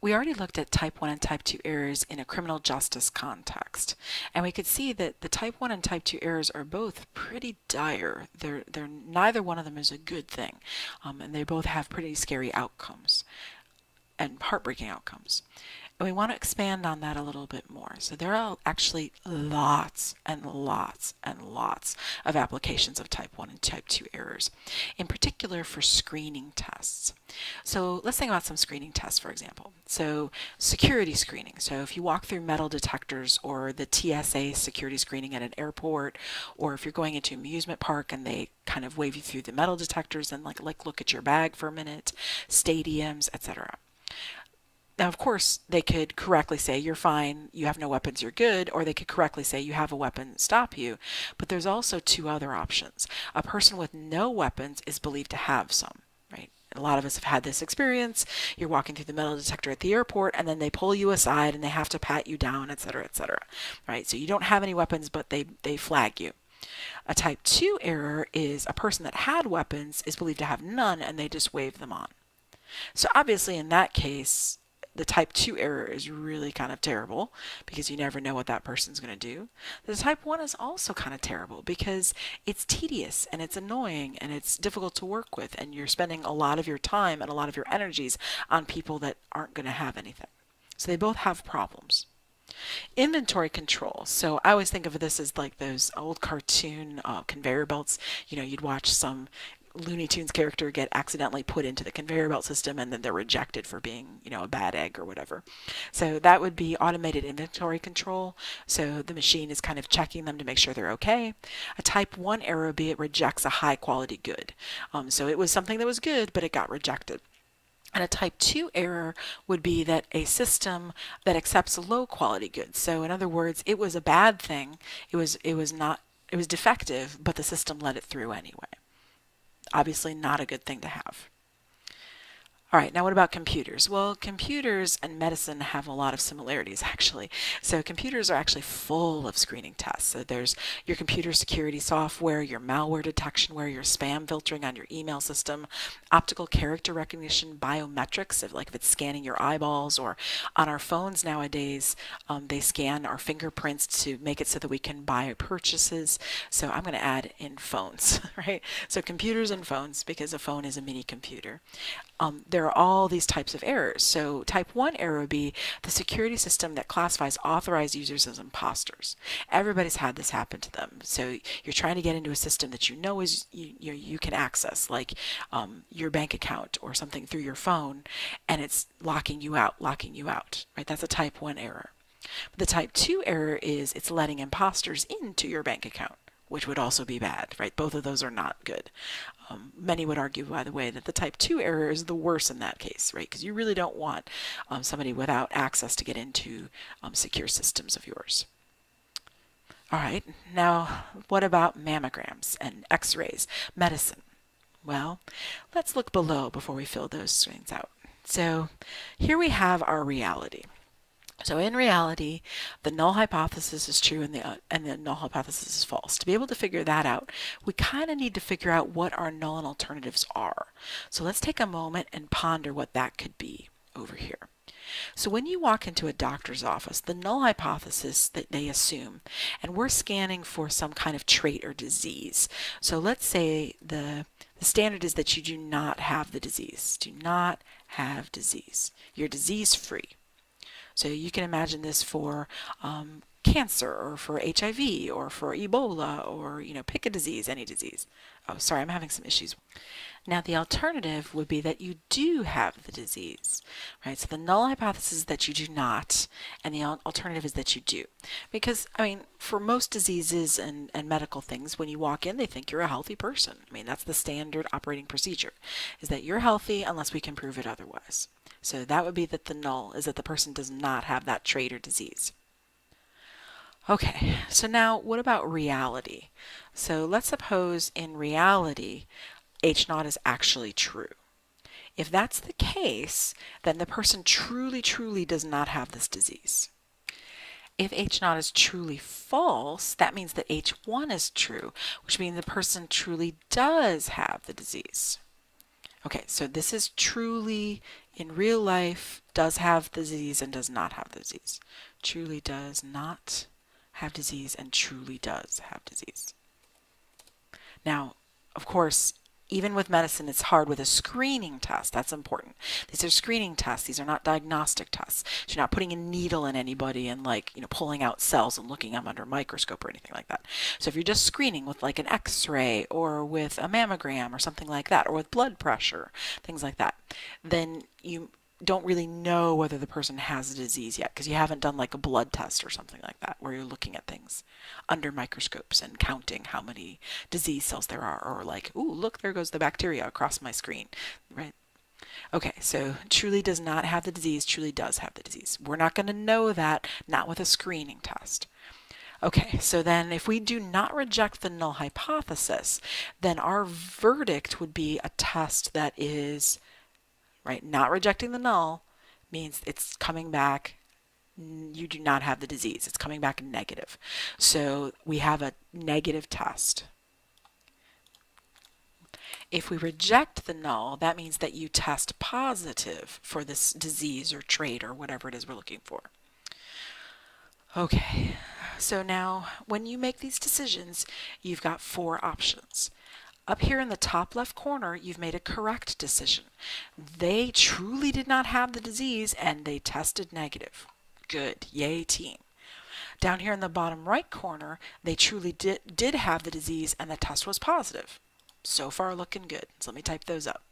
we already looked at type 1 and type 2 errors in a criminal justice context, and we could see that the type 1 and type 2 errors are both pretty dire. They're neither one of them is a good thing, and they both have pretty scary outcomes and heartbreaking outcomes. And we want to expand on that a little bit more. So there are actually lots and lots and lots of applications of type 1 and type 2 errors, in particular for screening tests. So let's think about some screening tests, for example. So security screening. So if you walk through metal detectors or the TSA security screening at an airport, or if you're going into an amusement park and they kind of wave you through the metal detectors and like look at your bag for a minute, stadiums, etc. Now, of course, they could correctly say you're fine, you have no weapons, you're good, or they could correctly say you have a weapon, stop you. But there's also two other options. A person with no weapons is believed to have some, right? A lot of us have had this experience. You're walking through the metal detector at the airport, and then they pull you aside and they have to pat you down, etc., right? So you don't have any weapons, but they flag you. A type 2 error is a person that had weapons is believed to have none, and they just wave them on. So obviously, in that case, the type 2 error is really kind of terrible because you never know what that person's going to do. The type 1 is also kind of terrible because it's tedious and it's annoying and it's difficult to work with, and you're spending a lot of your time and a lot of your energies on people that aren't going to have anything. So they both have problems. Inventory control. So I always think of this as like those old cartoon conveyor belts. You know, you'd watch some Looney Tunes character get accidentally put into the conveyor belt system and then they're rejected for being, a bad egg or whatever. So that would be automated inventory control. So the machine is kind of checking them to make sure they're okay. A type 1 error would be it rejects a high quality good. So it was something that was good, but it got rejected. And a type 2 error would be that a system that accepts low quality goods. So in other words, it was a bad thing. It was defective, but the system let it through anyway. Obviously not a good thing to have. All right, now what about computers? Well, computers and medicine have a lot of similarities, actually. So computers are actually full of screening tests. So there's your computer security software, your malware detection, where your spam filtering on your email system, optical character recognition, biometrics, if it's scanning your eyeballs, or on our phones nowadays, they scan our fingerprints to make it so that we can buy purchases. So I'm going to add in phones, right? So computers and phones, because a phone is a mini computer. There are all these types of errors. So type 1 error would be the security system that classifies authorized users as imposters. Everybody's had this happen to them. So you're trying to get into a system that is you can access, like your bank account or something through your phone, and it's locking you out, right? That's a type 1 error. But the type 2 error is it's letting imposters into your bank account, which would also be bad, right? Both of those are not good. Many would argue, by the way, that the type 2 error is the worst in that case, right? Because you really don't want somebody without access to get into secure systems of yours. All right, now what about mammograms and x-rays, medicine? Well, let's look below before we fill those screens out. So here we have our reality. So in reality, the null hypothesis is true and the null hypothesis is false. To be able to figure that out, we kind of need to figure out what our null and alternatives are. So let's take a moment and ponder what that could be over here. So when you walk into a doctor's office, the null hypothesis that they assume, and we're scanning for some kind of trait or disease. So let's say the standard is that you do not have the disease. Do not have disease. You're disease free. So you can imagine this for cancer or for HIV or for Ebola or, pick a disease, any disease. Oh, sorry, I'm having some issues. Now the alternative would be that you do have the disease, right? So the null hypothesis is that you do not, and the alternative is that you do. Because, for most diseases and medical things, when you walk in, they think you're a healthy person. That's the standard operating procedure, is that you're healthy unless we can prove it otherwise. So that would be that the null is that the person does not have that trait or disease. Okay, so now what about reality? So let's suppose in reality, H0 is actually true. If that's the case, then the person truly, truly does not have this disease. If H0 is truly false, that means that H1 is true, which means the person truly does have the disease. Okay, so this is truly, in real life does have the disease and does not have the disease. Truly does not have disease and truly does have disease. Now, of course, even with medicine, it's hard with a screening test. That's important. These are screening tests. These are not diagnostic tests. So you're not putting a needle in anybody and pulling out cells and looking at them under a microscope or anything like that. So if you're just screening with like an X-ray or with a mammogram or something like that, or with blood pressure, things like that, then you don't really know whether the person has a disease yet because you haven't done like a blood test or something like that where you're looking at things under microscopes and counting how many disease cells there are, or like, ooh, look, there goes the bacteria across my screen, right? Okay, so truly does not have the disease, truly does have the disease. We're not going to know that, not with a screening test. Okay, so then if we do not reject the null hypothesis, then our verdict would be a test that is, right, not rejecting the null means it's coming back, you do not have the disease. It's coming back negative. So we have a negative test. If we reject the null, that means that you test positive for this disease or trait or whatever it is we're looking for. Okay, so now when you make these decisions, you've got 4 options. Up here in the top left corner, you've made a correct decision. They truly did not have the disease and they tested negative. Good, yay team. Down here in the bottom right corner, they truly did have the disease and the test was positive. So far looking good. So let me type those up.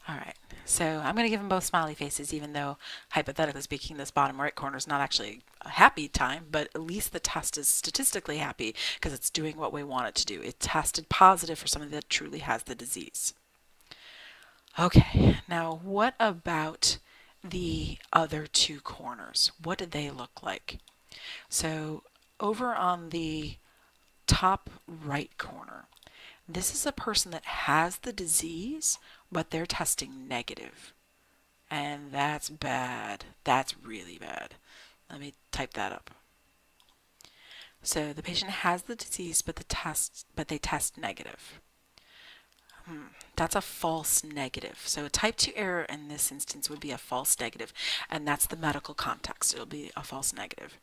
All right, so I'm going to give them both smiley faces, even though hypothetically speaking this bottom right corner is not actually a happy time, but at least the test is statistically happy because it's doing what we want it to do. It tested positive for somebody that truly has the disease. Okay, now what about the other 2 corners? What did they look like? So over on the top right corner, this is a person that has the disease, but they're testing negative. And that's bad. That's really bad. Let me type that up. So the patient has the disease, but they test negative. That's a false negative. So a type 2 error in this instance would be a false negative, and that's the medical context. It'll be a false negative.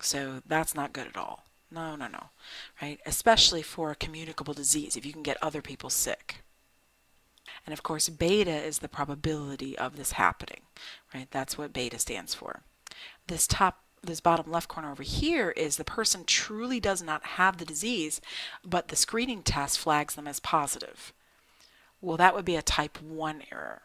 So that's not good at all. No, no, no, right? Especially for a communicable disease, if you can get other people sick. And of course, beta is the probability of this happening, right? That's what beta stands for. This bottom left corner over here is the person truly does not have the disease, but the screening test flags them as positive. Well, that would be a type 1 error.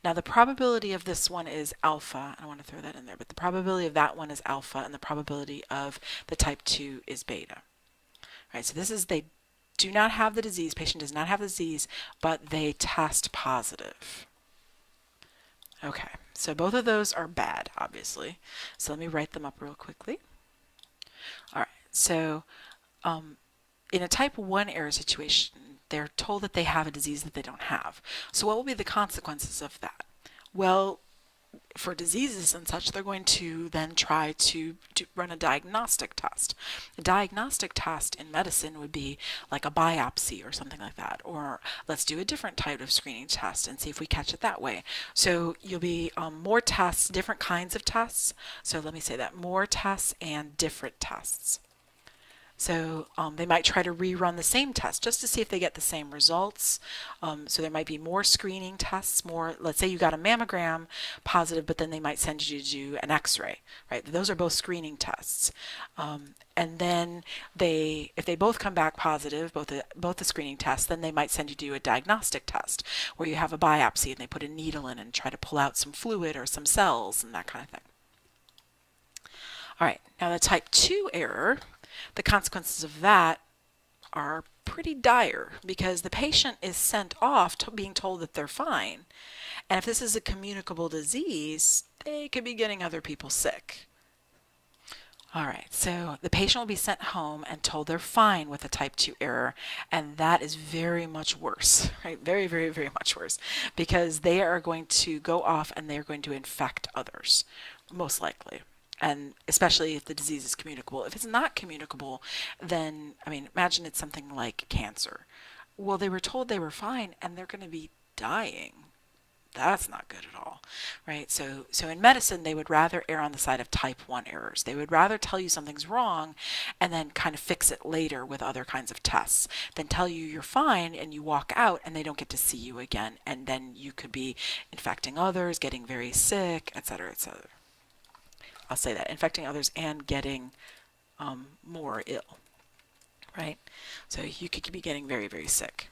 Now the probability of this one is alpha. I don't want to throw that in there, but the probability of that one is alpha and the probability of the type 2 is beta. All right, so this is they do not have the disease, patient does not have the disease, but they test positive. Okay, so both of those are bad, obviously. So let me write them up real quickly. All right, so in a type 1 error situation, they're told that they have a disease that they don't have. So what will be the consequences of that? Well, for diseases and such, they're going to then try to run a diagnostic test. A diagnostic test in medicine would be like a biopsy or something like that, or let's do a different type of screening test and see if we catch it that way. So you'll be more tests, different kinds of tests. So let me say that, more tests and different tests. So they might try to rerun the same test just to see if they get the same results. So there might be more screening tests, let's say you got a mammogram positive, but then they might send you to do an X-ray, right? Those are both screening tests. And then if they both come back positive, both the screening tests, then they might send you to do a diagnostic test where you have a biopsy and they put a needle in and try to pull out some fluid or some cells and that kind of thing. All right, now the type 2 error, the consequences of that are pretty dire because the patient is sent off being told that they're fine. And if this is a communicable disease, they could be getting other people sick. All right, so the patient will be sent home and told they're fine with a type 2 error, and that is very much worse, right? Very, very, very much worse, because they are going to go off and they're going to infect others, most likely. And especially if the disease is communicable. If it's not communicable, then, I mean, imagine it's something like cancer. Well, they were told they were fine and they're going to be dying. That's not good at all, right? So in medicine, they would rather err on the side of type 1 errors. They would rather tell you something's wrong and then kind of fix it later with other kinds of tests than tell you you're fine and you walk out and they don't get to see you again. And then you could be infecting others, getting very sick, etc., etc. I'll say that, infecting others and getting more ill, right? So you could be getting very, very sick.